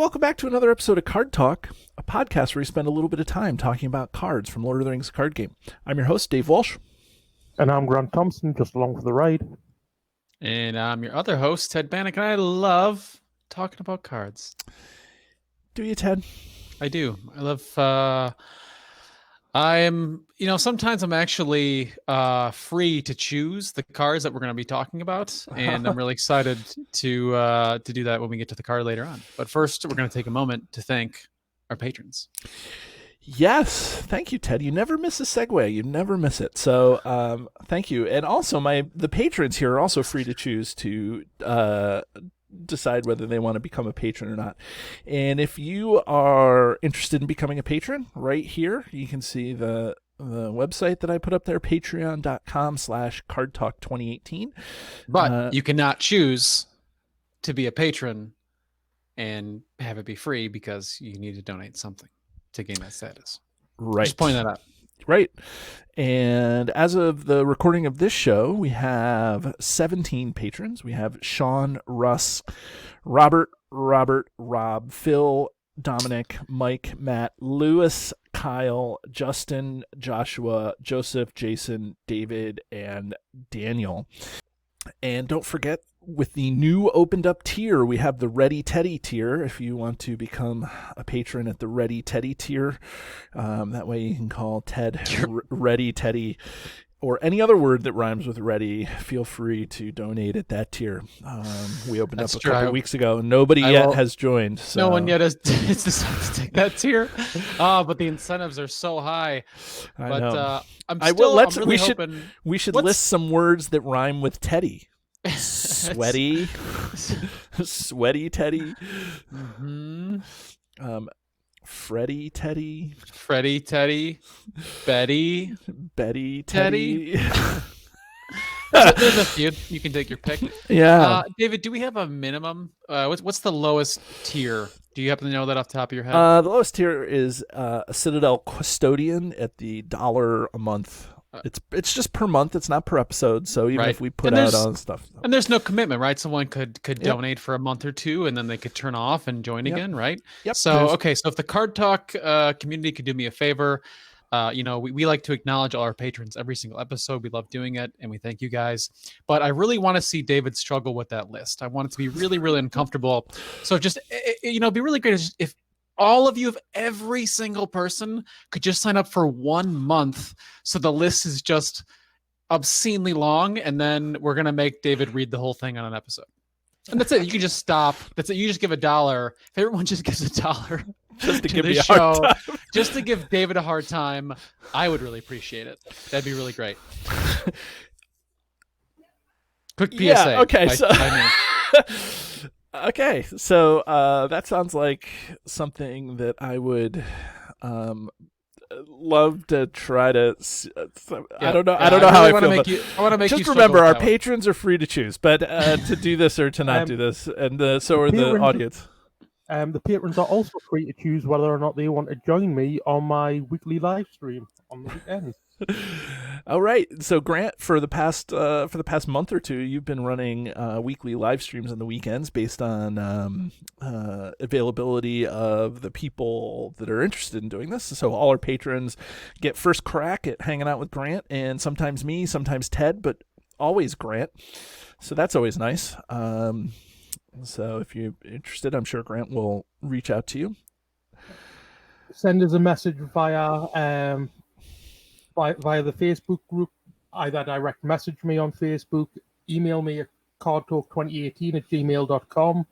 welcome back to another episode of Card Talk, a podcast where we spend a little bit of time talking about cards from Lord of the Rings card game. I'm your host, Dave Walsh. And I'm Grant Thompson, just along for the ride. And I'm your other host, Ted Bannock, and I love talking about cards. Do you, Ted? I do. I love, sometimes I'm actually free to choose the cards that we're going to be talking about, and I'm really excited to do that when we get to the card later on. But first, we're going to take a moment to thank our patrons. Yes, thank you, Ted. You never miss a segue. You never miss it. So, thank you. And also, the patrons here are also free to choose to decide whether they want to become a patron or not. And if you are interested in becoming a patron, right here, you can see the website that I put up there, patreon.com/cardtalk2018. But you cannot choose to be a patron and have it be free because you need to donate something to gain that status. Right. Just point that out. Right. And as of the recording of this show, we have 17 patrons. We have Sean, Russ, Robert, Rob, Phil, Dominic, Mike, Matt, Lewis, Kyle, Justin, Joshua, Joseph, Jason, David, and Daniel. And don't forget, with the new opened up tier, we have the Ready Teddy tier. If you want to become a patron at the Ready Teddy tier, that way you can call Ted Ready Teddy or any other word that rhymes with ready. Feel free to donate at that tier. We opened up a couple weeks ago. Nobody yet has joined. So. No one yet has decided to take that tier. But the incentives are so high. I know. I'm really hoping we should list some words that rhyme with Teddy. Sweaty Teddy. Mm-hmm. Freddie Teddy. Betty Teddy. There's a few. You can take your pick. Yeah. David, do we have a minimum? What's the lowest tier? Do you happen to know that off the top of your head? The lowest tier is a Citadel Custodian at the $1 a month. It's just per month. It's not per episode. So even if we put out all stuff, and there's no commitment, right? Someone could donate for a month or two, and then they could turn off and join again, right? Yep. So so if the Card Talk community could do me a favor, we like to acknowledge all our patrons every single episode. We love doing it, and we thank you guys. But I really want to see David struggle with that list. I want it to be really, really uncomfortable. So just be really great if all of you, if every single person could just sign up for 1 month, so the list is just obscenely long, and then we're gonna make David read the whole thing on an episode. And that's it. You can just stop. That's it. You just give $1. If everyone just gives $1 just to to give me the a hard show, time. just to give David a hard time, I would really appreciate it. That'd be really great. Quick PSA. Yeah. Okay. Okay, so that sounds like something that I would love to try to. I don't know. I don't know how I feel. I want to make just you remember, our that patrons are free to choose, but to do this or to not do this, and so are the audience. The patrons are also free to choose whether or not they want to join me on my weekly live stream on the weekends. All right. So Grant, for the past month or two, you've been running weekly live streams on the weekends based on availability of the people that are interested in doing this. So all our patrons get first crack at hanging out with Grant, and sometimes me, sometimes Ted, but always Grant. So that's always nice. So if you're interested, I'm sure Grant will reach out to you. Send us a message via the Facebook group. Either direct message me on Facebook, email me at cardtalk2018@gmail.com.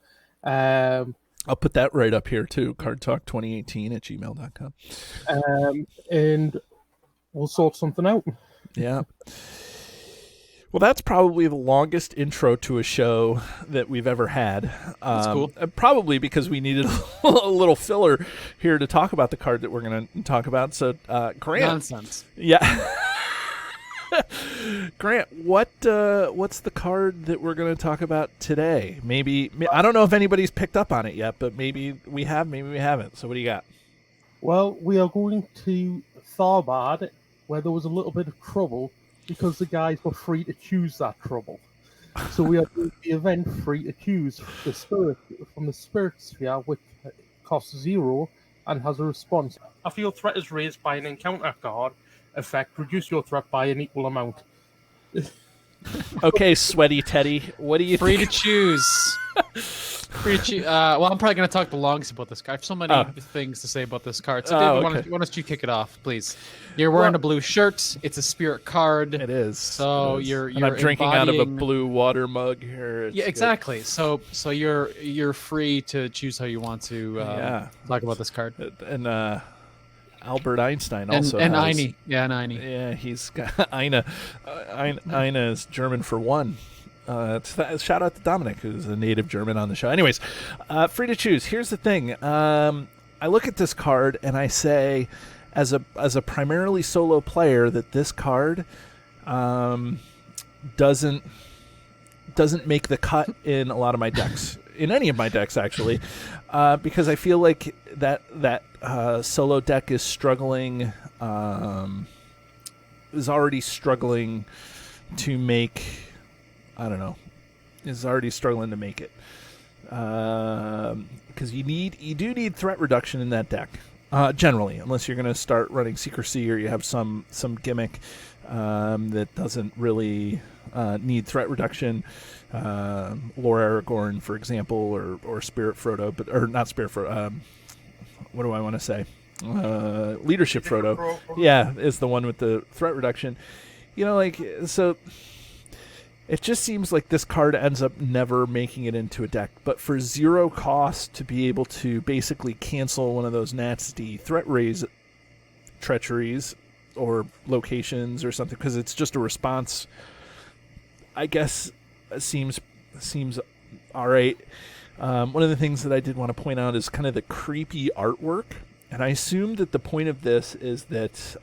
I'll put that right up here too, cardtalk2018@gmail.com. And we'll sort something out. Yeah. Well, that's probably the longest intro to a show that we've ever had. That's cool. Probably because we needed a little filler here to talk about the card that we're going to talk about. So, Grant. Nonsense. Yeah. Grant, what's the card that we're going to talk about today? Maybe I don't know if anybody's picked up on it yet, but maybe we have, maybe we haven't. So, what do you got? Well, we are going to Tharbad, where there was a little bit of trouble, because the guys were free to choose that trouble. So we are doing the event free to choose from the Spirit Sphere, which costs 0 and has a response. After your threat is raised by an encounter card effect, reduce your threat by an equal amount. Okay, Sweaty Teddy, what do you Free think? to choose. Free to choose. Well, I'm probably going to talk the longest about this card. I have so many things to say about this card. So, David, why don't you kick it off, please? You're wearing a blue shirt. It's a spirit card. It is. So it is. you're I'm drinking out of a embodying- blue water mug here. It's Yeah, good. exactly. So you're free to choose how you want to talk about this card. And Albert Einstein also and has, Eine. Yeah, and Eine. Yeah, he's got Eine. Eine is German for one. Shout out to Dominic, who's a native German on the show. Anyways, free to choose. Here's the thing. I look at this card and I say, as a primarily solo player, that this card doesn't make the cut in a lot of my decks, in any of my decks actually, because I feel like that solo deck is struggling, is already struggling to make. I don't know. Is already struggling to make it, because you do need threat reduction in that deck, generally, unless you're going to start running Secrecy or you have some gimmick that doesn't really need threat reduction. Lore Aragorn, for example, or Spirit Frodo, or not Spirit Frodo. What do I want to say? Leadership Frodo. Yeah, is the one with the threat reduction. So. It just seems like this card ends up never making it into a deck. But for 0 cost to be able to basically cancel one of those nasty threat raise treacheries or locations or something, because it's just a response, I guess, seems all right. One of the things that I did want to point out is kind of the creepy artwork. And I assume that the point of this is that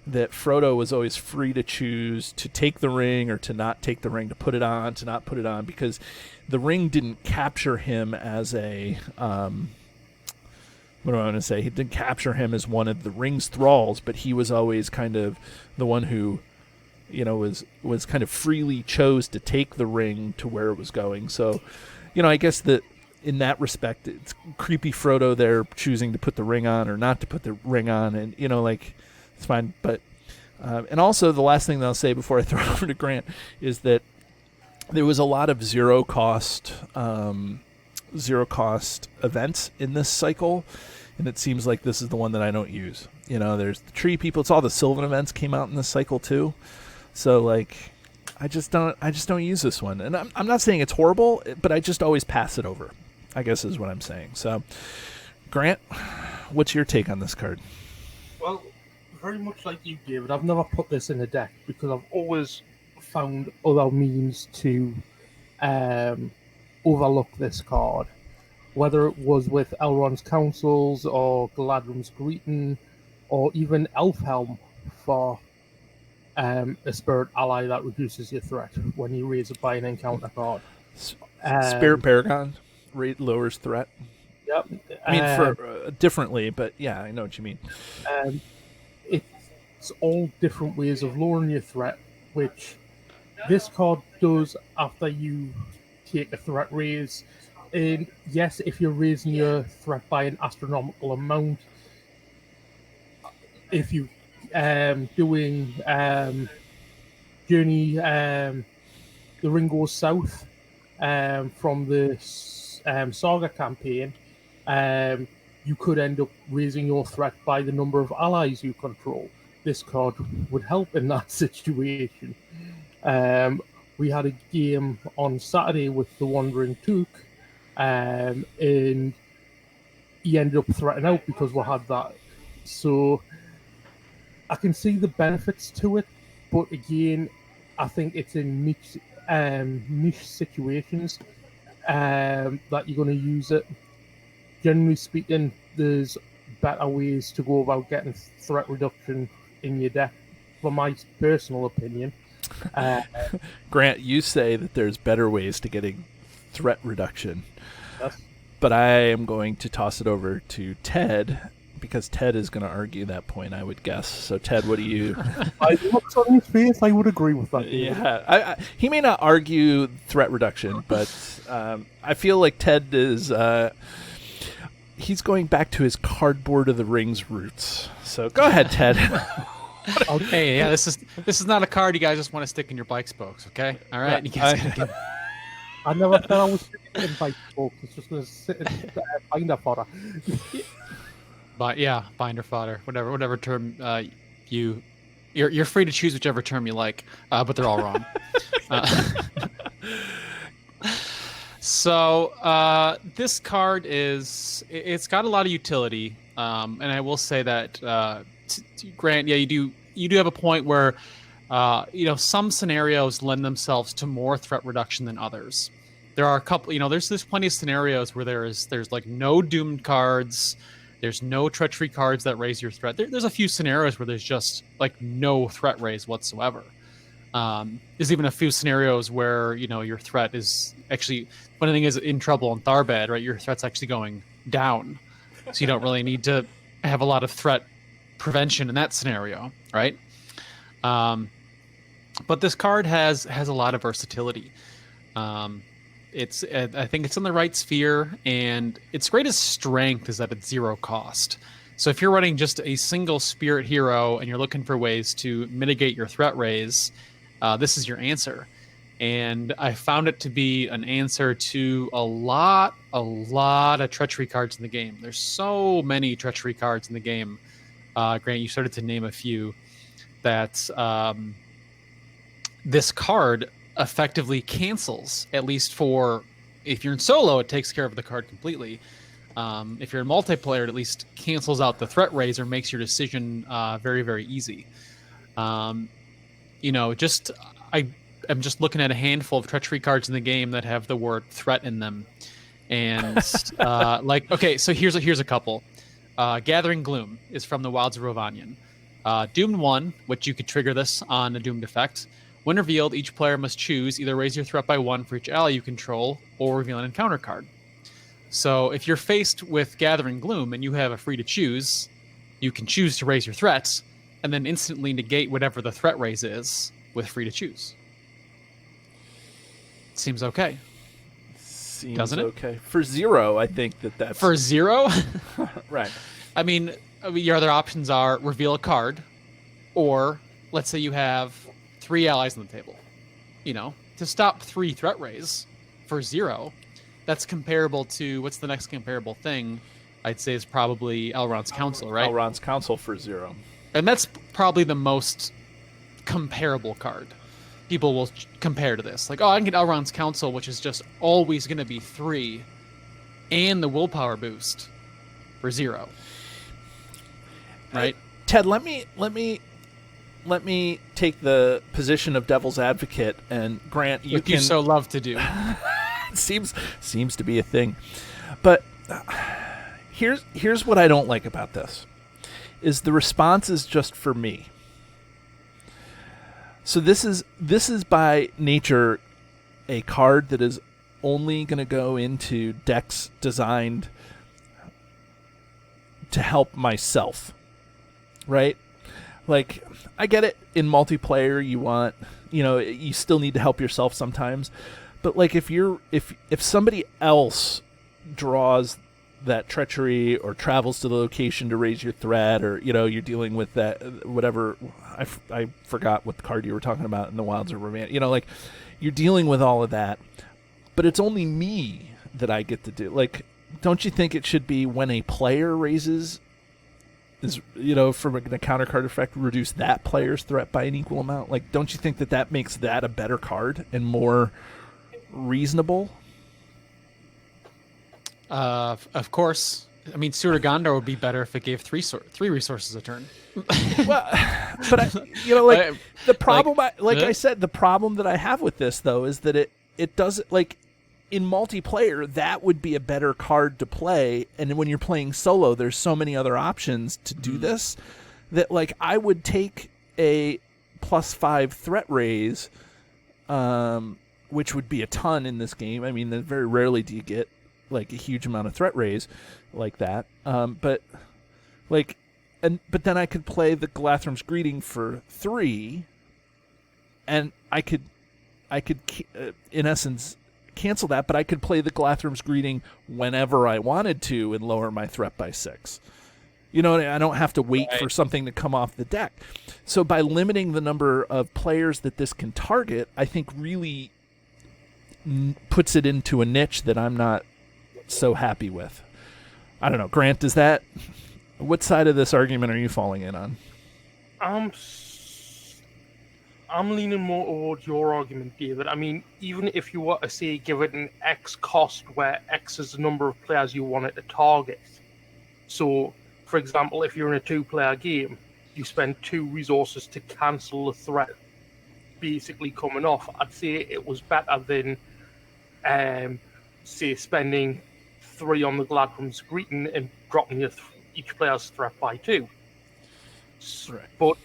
that Frodo was always free to choose to take the ring or to not take the ring, to put it on, to not put it on, because the ring didn't capture him as a, what do I want to say? He didn't capture him as one of the ring's thralls, but he was always kind of the one who, was kind of freely chose to take the ring to where it was going. So, I guess that in that respect, it's creepy Frodo there choosing to put the ring on or not to put the ring on, and, it's fine, but and also the last thing that I'll say before I throw it over to Grant is that there was a lot of zero cost events in this cycle, and it seems like this is the one that I don't use. There's the tree people. It's all the Sylvan events came out in this cycle too, so like I just don't use this one, and I'm not saying it's horrible, but I just always pass it over, I guess is what I'm saying. So, Grant, what's your take on this card? Well, very much like you, David, I've never put this in a deck because I've always found other means to overlook this card. Whether it was with Elrond's Councils or Galadrim's Greeting or even Elfhelm for a spirit ally that reduces your threat when you raise it by an encounter card. Spirit Paragon lowers threat. Yep. I mean, for differently, but yeah, I know what you mean. It's all different ways of lowering your threat, which this card does after you take a threat raise. And yes, if you're raising your threat by an astronomical amount, if you doing Journey, the Ring Goes South from the Saga campaign, you could end up raising your threat by the number of allies you control. This card would help in that situation. We had a game on Saturday with the Wandering Took, and he ended up threatening out because we had that. So I can see the benefits to it, but again, I think it's in niche situations that you're going to use it. Generally speaking, there's better ways to go about getting threat reduction in your deck, for my personal opinion. Grant, you say that there's better ways to getting threat reduction. Yes. But I am going to toss it over to Ted, because Ted is going to argue that point, I would guess. So, Ted, what do you... I looked on his face, I would agree with that. Yeah, he may not argue threat reduction, but I feel like Ted is... he's going back to his cardboard of the rings roots. So go ahead, Ted. Hey, yeah, this is not a card you guys just want to stick in your bike spokes, okay? All right, you guys gotta give. I never said I was sitting in bike spokes. It's just going to sit and find a fodder. But yeah, binder fodder, whatever term you're free to choose whichever term you like, but they're all wrong. So this card it's got a lot of utility, and I will say that Grant, yeah, you do have a point where some scenarios lend themselves to more threat reduction than others. There are a couple, there's plenty of scenarios where there's like no doomed cards. There's no treachery cards that raise your threat. There's a few scenarios where there's just like no threat raise whatsoever. There's even a few scenarios where your threat is actually, one thing is in trouble on Tharbad, right? Your threat's actually going down, so you don't really need to have a lot of threat prevention in that scenario, right? But this card has a lot of versatility. I think it's in the right sphere, and its greatest strength is that it's 0 cost. So if you're running just a single spirit hero and you're looking for ways to mitigate your threat raise, this is your answer. And I found it to be an answer to a lot of treachery cards in the game. There's so many treachery cards in the game. Grant, you started to name a few that this card effectively cancels, at least for if you're in solo, it takes care of the card completely. If you're in multiplayer, it at least cancels out the threat raise or makes your decision very, very easy. I'm just looking at a handful of treachery cards in the game that have the word threat in them. And okay, so here's a couple. Gathering Gloom is from the Wilds of Rovannion. Doomed 1, which you could trigger this on a Doomed effect. When revealed, each player must choose either raise your threat by 1 for each ally you control or reveal an encounter card. So if you're faced with Gathering Gloom and you have a free to choose, you can choose to raise your threat and then instantly negate whatever the threat raise is with free to choose. Seems okay. Doesn't it? Okay. For 0, I think that's... For 0? Right. I mean, your other options are reveal a card, or let's say you have 3 allies on the table. To stop 3 threat raise for 0, that's comparable to, what's the next comparable thing? I'd say is probably Elrond's Council, right? Elrond's Council for 0. And that's probably the most comparable card. People will compare to this. Like, I can get Elrond's Council, which is just always going to be 3, and the willpower boost for 0. Right? Ted, let me take the position of devil's advocate, and Grant, you so love to do. seems to be a thing. But here's what I don't like about this. Is the response is just for me. So this is by nature a card that is only going to go into decks designed to help myself. Right? Like, I get it, in multiplayer you want, you still need to help yourself sometimes. But like if somebody else draws that treachery or travels to the location to raise your threat, or you're dealing with that whatever, I forgot what the card you were talking about in the Wilds of Rovannion. Like you're dealing with all of that, but it's only me that I get to do. Like, don't you think it should be when a player raises is from a counter card effect, reduce that player's threat by an equal amount? Like, don't you think that makes that a better card and more reasonable? Of course. I mean, Suda Gondor would be better if it gave 3 resources a turn. Well, but the problem, I said, the problem that I have with this though is that it doesn't, like, in multiplayer that would be a better card to play, and when you're playing solo, there's so many other options to do this that, like, I would take a +5 threat raise, which would be a ton in this game. I mean, very rarely do you get like a huge amount of threat raise like that. But then I could play the Galathram's Greeting for 3, and I could in essence cancel that, but I could play the Glathrum's Greeting whenever I wanted to and lower my threat by 6. You know, I don't have to wait for something to come off the deck. So by limiting the number of players that this can target, I think really puts it into a niche that I'm not so happy with. I don't know. Grant, what side of this argument are you falling in on? I'm leaning more towards your argument, David. I mean, even if you were to say give it an X cost where X is the number of players you want it to target. So, for example, if you're in a 2-player game, you spend 2 resources to cancel the threat basically coming off. I'd say it was better than, say, spending 3 on the Gladrum's Greeting and dropping each player's threat by 2. Right. But,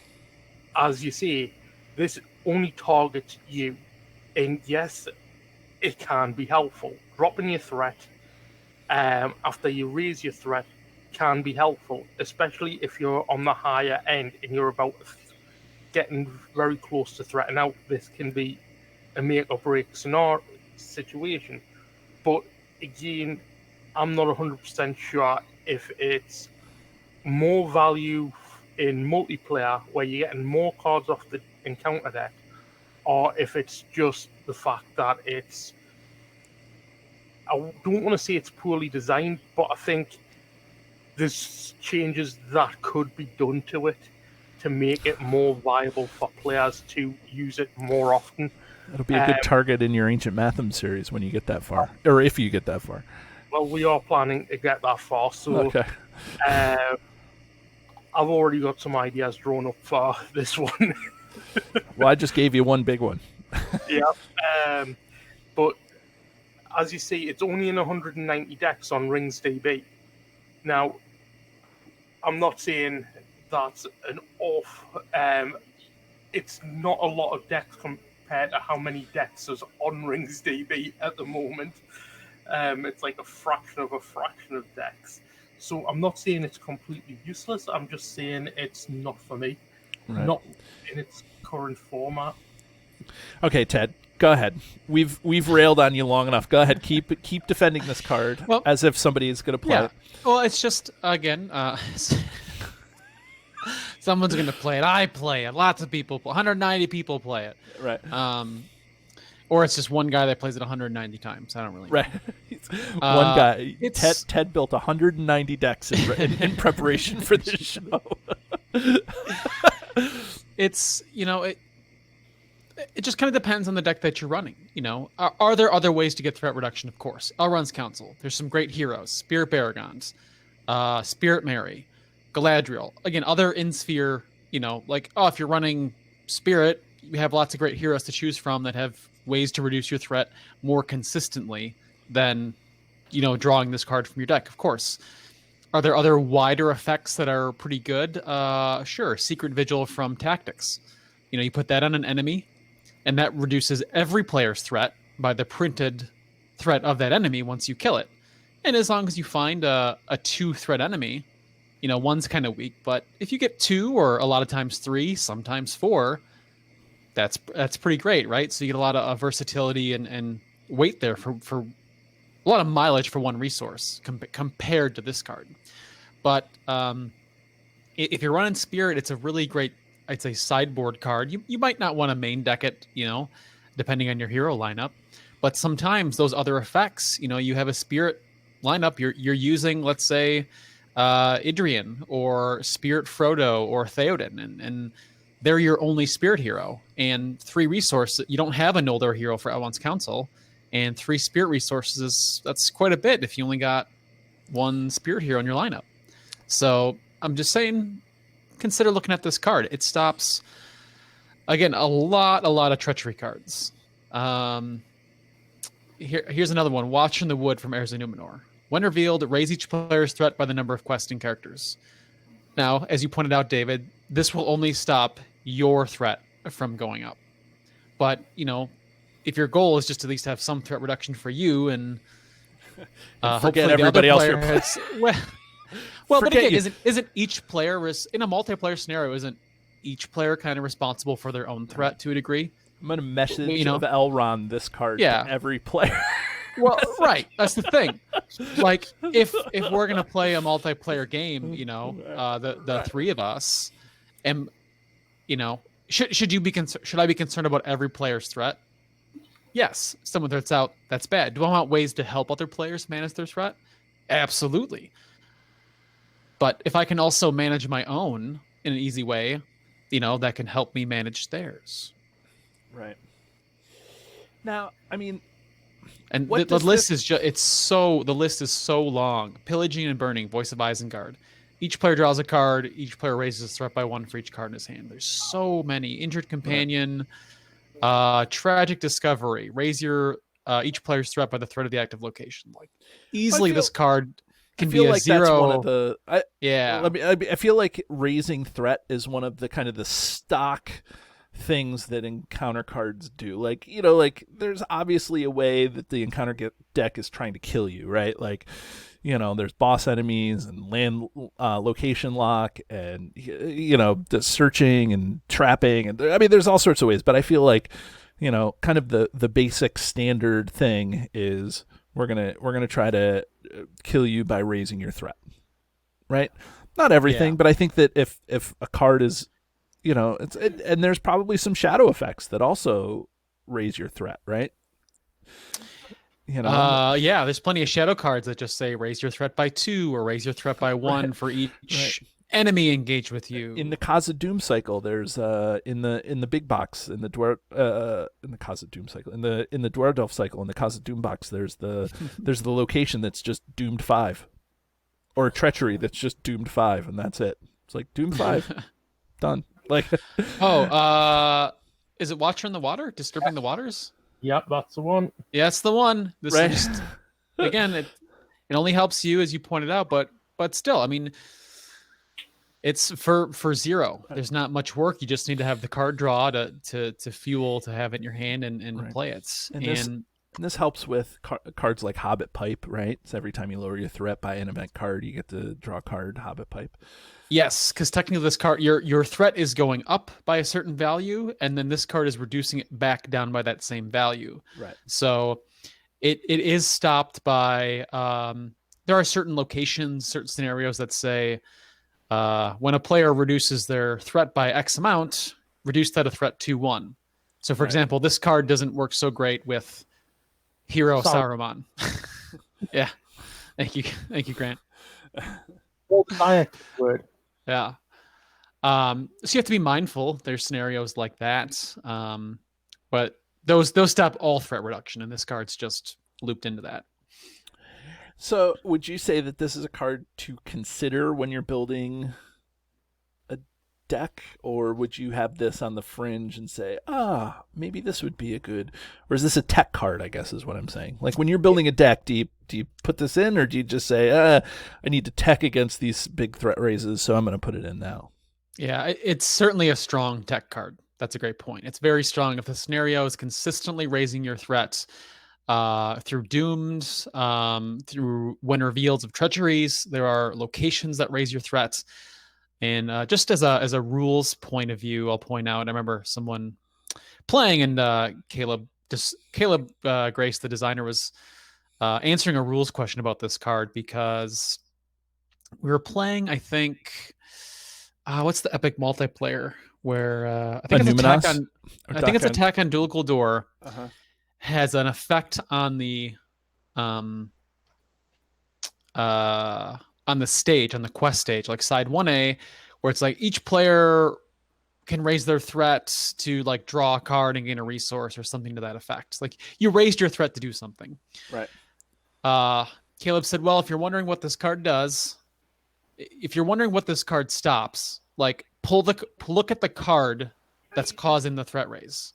as you say, this only targets you. And yes, it can be helpful. Dropping your threat after you raise your threat can be helpful, especially if you're on the higher end and you're about getting very close to threatening out. This can be a make or break scenario situation. But again, I'm not 100% sure if it's more value in multiplayer where you're getting more cards off the encounter deck, or if it's just the fact that I don't want to say it's poorly designed, but I think there's changes that could be done to it to make it more viable for players to use it more often. It'll be a good target in your Ancient Matham series when you get that far, or if you get that far. Well, we are planning to get that far, so okay. I've already got some ideas drawn up for this one. Well, I just gave you one big one. Yeah. But as you see, it's only in 190 decks on Rings DB. Now, I'm not saying that's an off. It's not a lot of decks compared to how many decks there's on Rings DB at the moment. It's like a fraction of decks. So I'm not saying it's completely useless. I'm just saying it's not for me. Right. Not in its current format. Okay, Ted, go ahead. We've railed on you long enough. Go ahead, keep defending this card as if somebody is going to play it. Well, it's just again, someone's going to play it. I play it. Lots of people. 190 people play it. Right. Or it's just one guy that plays it 190 times. I don't really know. Right. One guy. Ted built 190 decks in preparation for this show. It's, it just kind of depends on the deck that you're running. Are there other ways to get threat reduction? Of course. Elrond's Council. There's some great heroes. Spirit Baragons, Spirit Mary, Galadriel. Again, other in-sphere, if you're running Spirit, you have lots of great heroes to choose from that have ways to reduce your threat more consistently than, drawing this card from your deck, of course. Are there other wider effects that are pretty good? Sure. Secret Vigil from Tactics. You put that on an enemy, and that reduces every player's threat by the printed threat of that enemy once you kill it. And as long as you find a 2-threat enemy, one's kind of weak, but if you get 2 or a lot of times 3, sometimes 4, that's pretty great, right? So you get a lot of versatility and weight there for a lot of mileage for one resource compared to this card. But if you're running Spirit, it's a really great, I'd say, sideboard card. You might not want to main deck it, depending on your hero lineup. But sometimes those other effects, you have a Spirit lineup, you're using, let's say, Idrian or Spirit Frodo or Theoden, and they're your only Spirit hero. And 3 resources, you don't have a Noldor hero for Elrond's Council, and 3 Spirit resources, that's quite a bit if you only got 1 Spirit hero in your lineup. So I'm just saying, consider looking at this card. It stops, again, a lot of treachery cards. Here's another one. Watcher in the Wood from Heirs of Numenor. When revealed, raise each player's threat by the number of questing characters. Now, as you pointed out, David, this will only stop your threat from going up. But, if your goal is just to at least have some threat reduction for you and forget everybody else you're playing. Well, but again, isn't each player in a multiplayer scenario? Isn't each player kind of responsible for their own threat to a degree? I'm gonna message You know, of Elrond this card Yeah. to every player. well, right. That's the thing. Like, if we're gonna play a multiplayer game, you know, the three of us, and you know, should I be concerned about every player's threat? Yes. If someone threats out, that's bad. Do I want ways to help other players manage their threat? Absolutely. But if I can also manage my own in an easy way, you know, that can help me manage theirs. Right. Now, I mean, and what the does list this- is just the list is so long. Pillaging and burning, Voice of Isengard. Each player draws a card. Each player raises his threat by 1 for each card in his hand. There's so many. Injured Companion, Tragic Discovery. Raise your each player's threat by the threat of the active location. Like easily, this card can be a like 0. that's one of the. Yeah. I feel like raising threat is one of the kind of the stock things that encounter cards do. Like, you know, like there's obviously a way that the encounter deck is trying to kill you, right? Like, you know, there's boss enemies and land location lock and, you know, the searching and trapping. And I mean, there's all sorts of ways, but I feel like, you know, kind of the basic standard thing is we're gonna try to kill you by raising your threat, right? Not everything, but I think that if a card is, you know, and there's probably some shadow effects that also raise your threat, right? You know, yeah, there's plenty of shadow cards that just say raise your threat by 2 or raise your threat by 1 for each enemy engaged with you. In the Khazad-dûm cycle, there's in the big box in the Khazad-dûm cycle in the Dwardelf cycle in the Khazad-dûm box, there's the location that's just doomed 5, or treachery that's just doomed 5, and that's it. It's like doomed 5, done. Like is it Watcher in the Water? Disturbing the Waters? Yep, that's the one. Yeah, it's the one. This Right. is just, again, it only helps you, as you pointed out, but still, I mean, it's for 0. There's not much work. You just need to have the card draw to fuel, to have it in your hand and play it. And this helps with cards like Hobbit Pipe, right? So every time you lower your threat by an event card, you get to draw a card, Hobbit Pipe. Yes, because technically this card, your threat is going up by a certain value, and then this card is reducing it back down by that same value. Right. So it is stopped by there are certain locations, certain scenarios that say when a player reduces their threat by X amount, reduce that a threat to 1. So for example, this card doesn't work so great with Hero Saruman. Yeah. Thank you, Grant. Word. Yeah. So you have to be mindful. There's scenarios like that. But those stop all threat reduction, and this card's just looped into that. So would you say that this is a card to consider when you're building a deck, or would you have this on the fringe and say, maybe this would be a good, or is this a tech card, I guess is what I'm saying? Like when you're building a deck, do you put this in, or do you just say, I need to tech against these big threat raises, so I'm going to put it in now? Yeah, it's certainly a strong tech card. That's a great point. It's very strong if the scenario is consistently raising your threats through dooms, through when reveals of treacheries. There are locations that raise your threats. And just as a rules point of view, I'll point out, I remember someone playing, and Caleb Grace, the designer, was answering a rules question about this card, because we were playing, I think, what's the epic multiplayer where I think it's Attack on Dual Guldur. Has an effect on the stage, on the quest stage, like side 1A, where it's like each player can raise their threat to like draw a card and gain a resource or something to that effect. Like you raised your threat to do something. Right. Caleb said, well, if you're wondering what this card does, if you're wondering what this card stops, like look at the card that's causing the threat raise.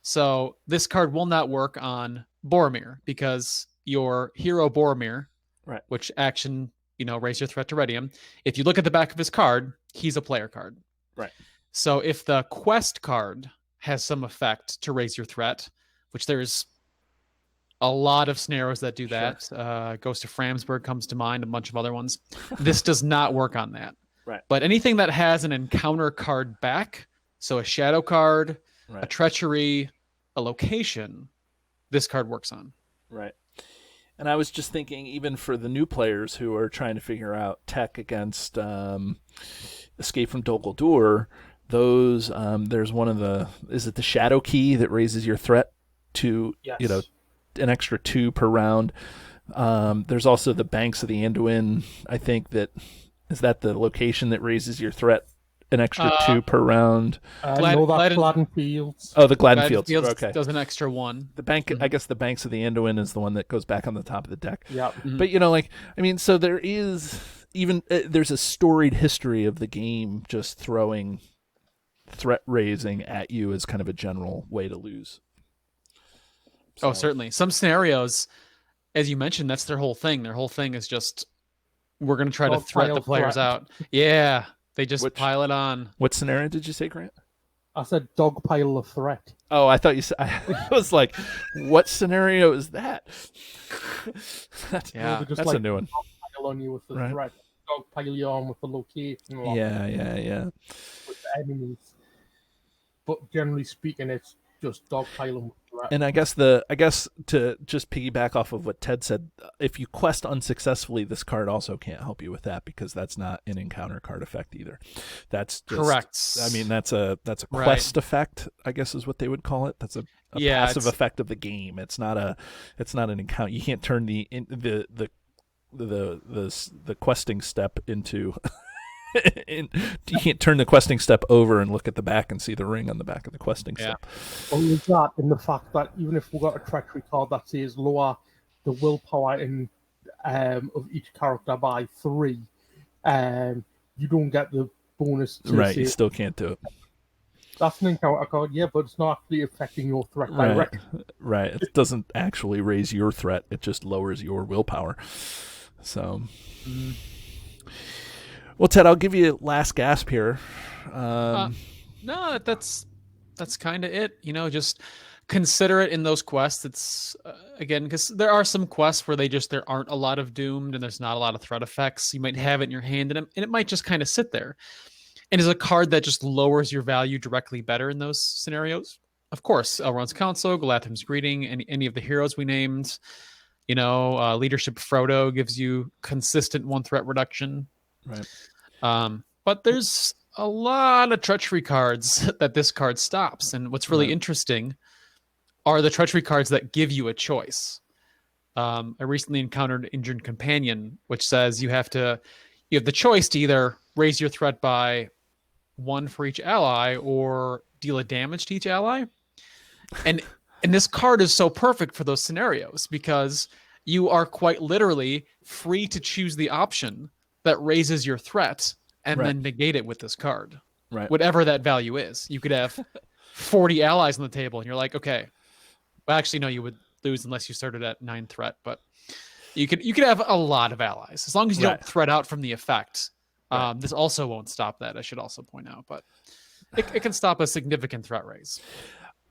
So this card will not work on Boromir, because your hero Boromir, right, which action, raise your threat to ready him. If you look at the back of his card, he's a player card. Right. So if the quest card has some effect to raise your threat, which there's a lot of scenarios that do that. Sure. Ghost of Framsburg comes to mind, a bunch of other ones. This does not work on that. Right. But anything that has an encounter card back, so a shadow card, right, a treachery, a location, this card works on. Right. And I was just thinking, even for the new players who are trying to figure out tech against Escape from Dol Guldur, those there's one of the, is it the Shadow Key that raises your threat to Yes. an extra 2 per round. There's also the Banks of the Anduin. I think that is that the location that raises your threat an extra 2 per round. No, that's Gladden Fields. Oh, the Gladden Fields. Okay. Does an extra 1. The bank, I guess the Banks of the Anduin is the one that goes back on the top of the deck. Yeah. But so there is even there's a storied history of the game just throwing threat raising at you as kind of a general way to lose. Oh, certainly. Some scenarios, as you mentioned, that's their whole thing. Their whole thing is just, we're going to try to threat the players out. Yeah. They just pile it on. What scenario did you say, Grant? I said dogpile the threat. Oh, I thought you said. I was like, what scenario is that? That's a new one. Dogpile on you with the threat. Dogpile you on with the location. Yeah. With the enemies. But generally speaking, it's just dogpiling with the threat. And I guess to just piggyback off of what Ted said, if you quest unsuccessfully, this card also can't help you with that because that's not an encounter card effect either. That's just, correct. I mean, that's a quest effect, I guess is what they would call it. That's a passive effect of the game. It's not an encounter. You can't turn the questing step into. You can't turn the questing step over and look at the back and see the ring on the back of the questing step. Well, there's that in the fact that even if we've got a treachery card that says lower the willpower of each character by 3, you don't get the bonus to right, you still can't do it. That's an encounter card, yeah, but it's not actually affecting your threat directly. Right. It doesn't actually raise your threat, it just lowers your willpower. So well, Ted, I'll give you last gasp here. No, that's kind of it. Just consider it in those quests. It's again, because there are some quests where there aren't a lot of doomed and there's not a lot of threat effects. You might have it in your hand and it might just kind of sit there. And is a card that just lowers your value directly better in those scenarios. Of course, Elrond's Counsel, Galatham's Greeting, any of the heroes we named. Leadership Frodo gives you consistent 1 threat reduction. Right. But there's a lot of treachery cards that this card stops. And what's really interesting are the treachery cards that give you a choice. I recently encountered Injured Companion, which says you have the choice to either raise your threat by 1 for each ally or deal a damage to each ally. And this card is so perfect for those scenarios because you are quite literally free to choose the option that raises your threat and then negate it with this card. Right. Whatever that value is. You could have 40 allies on the table and you're like, okay. Well, actually, no, you would lose unless you started at 9 threat, but you could have a lot of allies as long as you don't threat out from the effect. This also won't stop that, I should also point out, but it can stop a significant threat raise.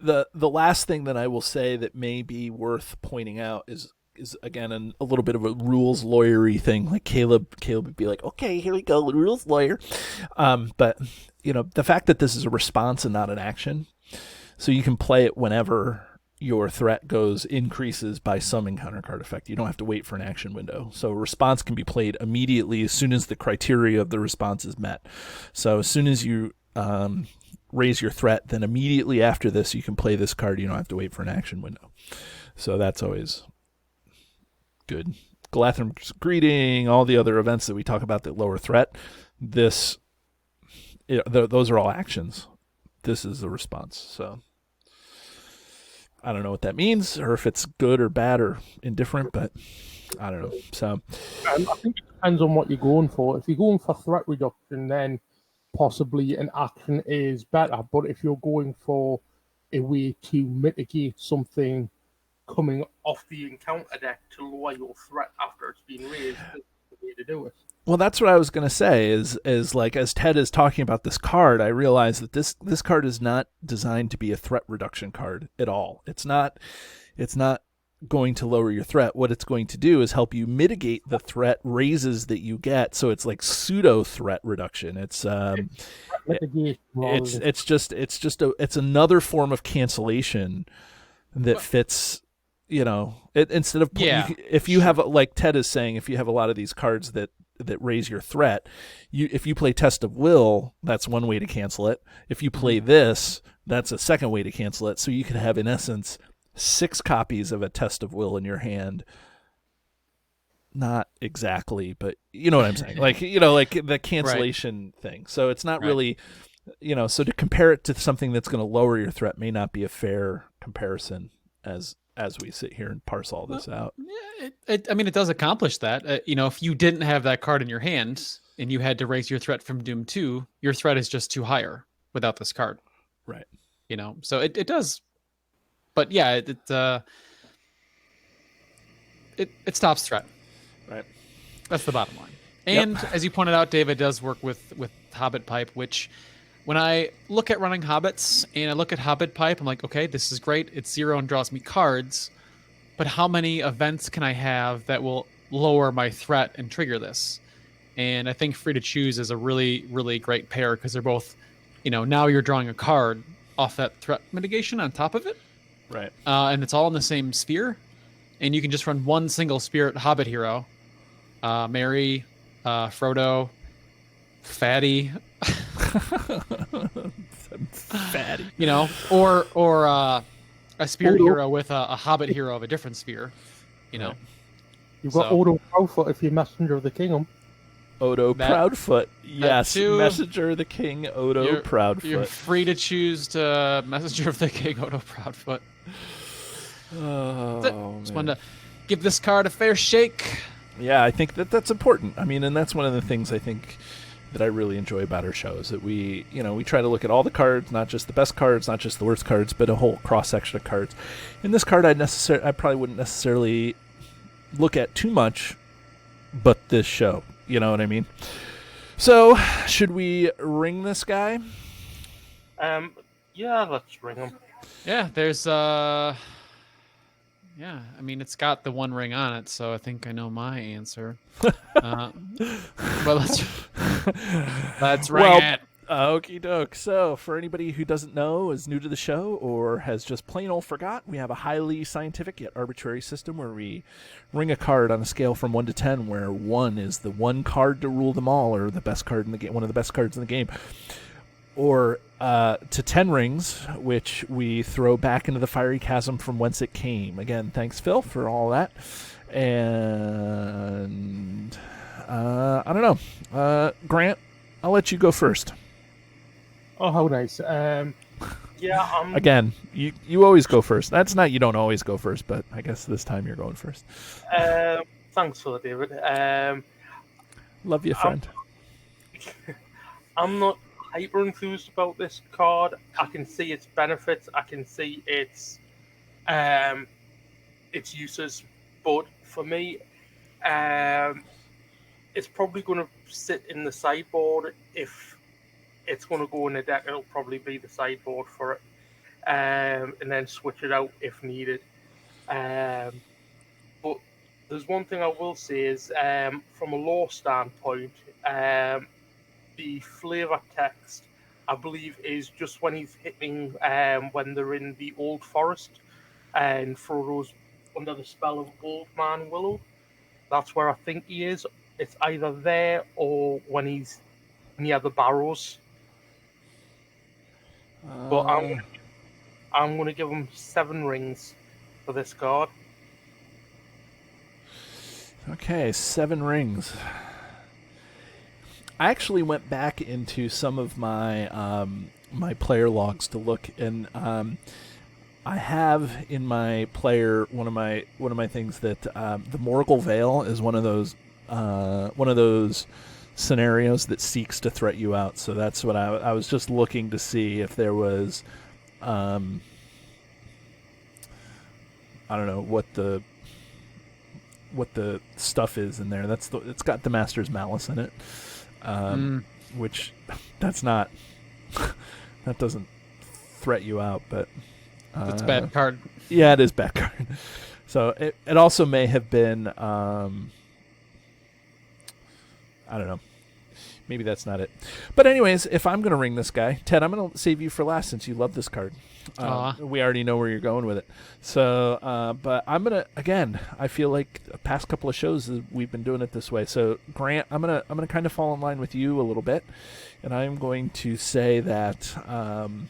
The last thing that I will say that may be worth pointing out is again a little bit of a rules lawyery thing. Like Caleb would be like, okay, here we go, rules lawyer. But the fact that this is a response and not an action, so you can play it whenever your threat increases by some encounter card effect. You don't have to wait for an action window. So a response can be played immediately as soon as the criteria of the response is met. So as soon as you raise your threat, then immediately after this you can play this card. You don't have to wait for an action window. So that's always good. Galatham's Greeting, all the other events that we talk about that lower threat, those are all actions. This is the response. So I don't know what that means or if it's good or bad or indifferent, but I don't know. So I think it depends on what you're going for. If you're going for threat reduction, then possibly an action is better. But if you're going for a way to mitigate something coming off the encounter deck to lower your threat after it's been raised, that's the way to do it. Well, that's what I was going to say is like, as Ted is talking about this card, I realize that this card is not designed to be a threat reduction card at all. It's not going to lower your threat. What it's going to do is help you mitigate the threat raises that you get. So it's like pseudo threat reduction. It's another form of cancellation that fits. Instead of Yeah, if you have, like Ted is saying, if you have a lot of these cards that raise your threat, if you play Test of Will, that's one way to cancel it. If you play this, that's a second way to cancel it. So you could have, in essence, 6 copies of a Test of Will in your hand. Not exactly, but you know what I'm saying. Like the cancellation thing. So it's not really, So to compare it to something that's going to lower your threat may not be a fair comparison as we sit here and parse all this out. Yeah, it does accomplish that. If you didn't have that card in your hand and you had to raise your threat from Doom 2, your threat is just too higher without this card. Right. So it does. But yeah, it stops threat. Right. That's the bottom line. And as you pointed out, Dave, it does work with Hobbit Pipe, which when I look at running Hobbits and I look at Hobbit Pipe, I'm like, okay, this is great. It's 0 and draws me cards. But how many events can I have that will lower my threat and trigger this? And I think Free to Choose is a really, really great pair because they're both, now you're drawing a card off that threat mitigation on top of it. Right. And it's all in the same sphere. And you can just run one single Spirit Hobbit hero. Merry, Frodo, Fatty. Fatty. Or a Spirit hero with a Hobbit hero of a different sphere. You've got Odo Proudfoot if you're Messenger of the Kingdom. Odo Proudfoot. Yes, Messenger of the King, Odo Proudfoot. You're free to choose to Messenger of the King, Odo Proudfoot. Just wanted to give this card a fair shake. Yeah, I think that's important. I mean, and that's one of the things I think that I really enjoy about our show is that we try to look at all the cards, not just the best cards, not just the worst cards, but a whole cross section of cards. In this card, I probably wouldn't necessarily look at too much, but this show. You know what I mean? So, should we ring this guy? Yeah, let's ring him. Yeah, there's yeah, I mean, it's got the one ring on it, so I think I know my answer. But let's ring it. Okie doke. So, for anybody who doesn't know, is new to the show, or has just plain old forgot, we have a highly scientific yet arbitrary system where we ring a card on a scale from 1 to 10, where 1 is the one card to rule them all, or the best card in the game, one of the best cards in the game, or to 10 rings, which we throw back into the fiery chasm from whence it came. Again, thanks, Phil, for all that. And I don't know. Grant, I'll let you go first. Oh, how nice. Yeah. Again, you always go first. That's not you don't always go first, but I guess this time you're going first. Thanks for that, David. Love you, friend. I'm not hyper enthused about this card. I can see its benefits. I can see its uses, but for me, it's probably going to sit in the sideboard. If it's going to go in a deck, it'll probably be the sideboard for it, and then switch it out if needed. But there's one thing I will say is, from a lore standpoint, the flavor text, I believe, is just when he's hitting, when they're in the Old Forest, and Frodo's under the spell of Old Man Willow. That's where I think he is. It's either there or when he's near the barrows. But I'm going to give him 7 rings for this card. Okay, 7 rings. I actually went back into some of my my player logs to look, and I have in my player one of my things that the Morgul Veil is one of those scenarios that seeks to threat you out. So that's what I was just looking to see if there was I don't know what the stuff is in there. It's got the Master's Malice in it. Which that's not that doesn't threat you out, but it's a bad card. Yeah, it is bad card. So it also may have been I don't know. maybe that's not it. But anyways, if I'm going to ring this guy, Ted, I'm going to save you for last since you love this card. We already know where you're going with it. So, but I'm going to, again, I feel like the past couple of shows we've been doing it this way. So Grant, I'm going to kind of fall in line with you a little bit. And I'm going to say that I'm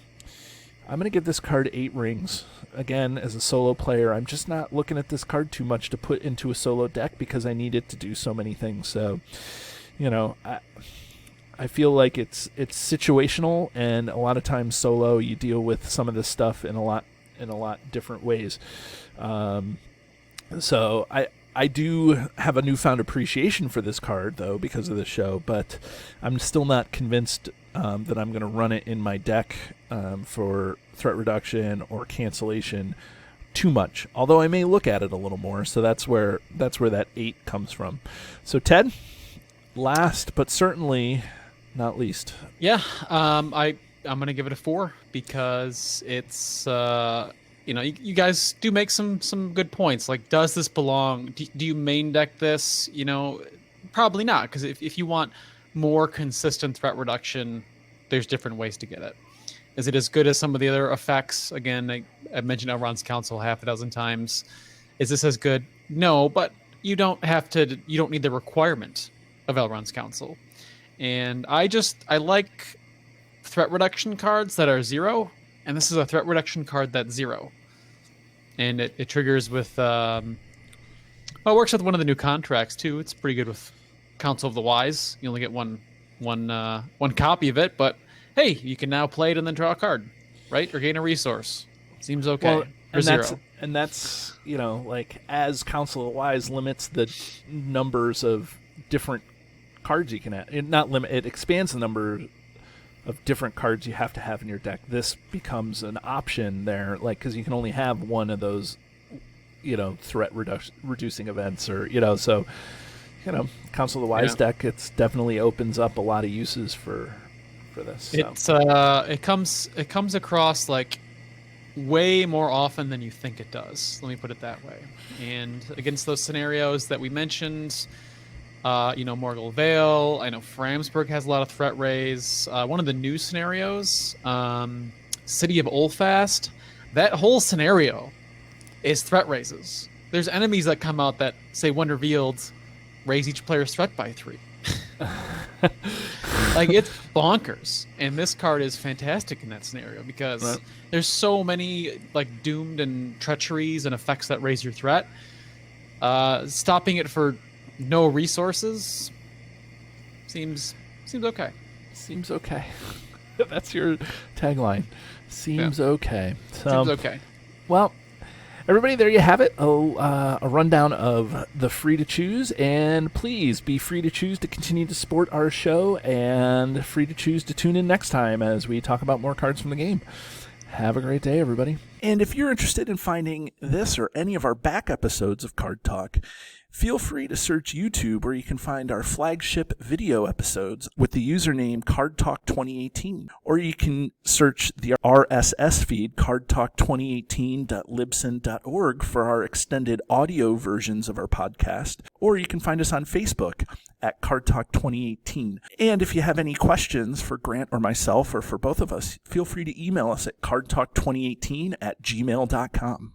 going to give this card 8 rings. Again, as a solo player, I'm just not looking at this card too much to put into a solo deck because I need it to do so many things. So, I feel like it's situational, and a lot of times solo you deal with some of this stuff in a lot different ways. So I do have a newfound appreciation for this card though because of the show, but I'm still not convinced that I'm going to run it in my deck for threat reduction or cancellation too much. Although I may look at it a little more, so that's where that 8 comes from. So Ted, last but certainly not least. Yeah, I'm gonna give it a 4 because it's you guys do make some good points. Like, does this belong? Do you main deck this? Probably not, because if you want more consistent threat reduction, there's different ways to get it. Is it as good as some of the other effects? Again, I mentioned Elrond's Council half a dozen times. Is this as good? No, but you don't need the requirement of Elrond's Council. And I like threat reduction cards that are 0, and this is a threat reduction card that's 0. And it triggers with it works with one of the new contracts too. It's pretty good with Council of the Wise. You only get one copy of it, but hey, you can now play it and then draw a card, right? Or gain a resource. Seems okay. Well, for 0. That's like as Council of the Wise limits the numbers of different cards you can have. It expands the number of different cards you have to have in your deck. This becomes an option there, like, because you can only have one of those, threat reducing events, or so, Council of the Wise deck. It's definitely opens up a lot of uses for this. So. It comes across like way more often than you think it does. Let me put it that way. And against those scenarios that we mentioned. Morgul Vale. I know Framsburg has a lot of threat raise. One of the new scenarios, City of Olfast, that whole scenario is threat raises. There's enemies that come out that say when revealed, raise each player's threat by 3. Like, it's bonkers. And this card is fantastic in that scenario because there's so many like doomed and treacheries and effects that raise your threat. Stopping it for no resources seems okay. Seems okay. That's your tagline. Seems okay. So, seems okay. Well, everybody, there you have it. A rundown of the free to choose, and please be free to choose to continue to support our show, and free to choose to tune in next time as we talk about more cards from the game. Have a great day, everybody. And if you're interested in finding this or any of our back episodes of Card Talk, feel free to search YouTube, where you can find our flagship video episodes with the username CardTalk2018. Or you can search the RSS feed, cardtalk2018.libsyn.org, for our extended audio versions of our podcast. Or you can find us on Facebook at CardTalk2018. And if you have any questions for Grant or myself, or for both of us, feel free to email us at cardtalk2018@gmail.com.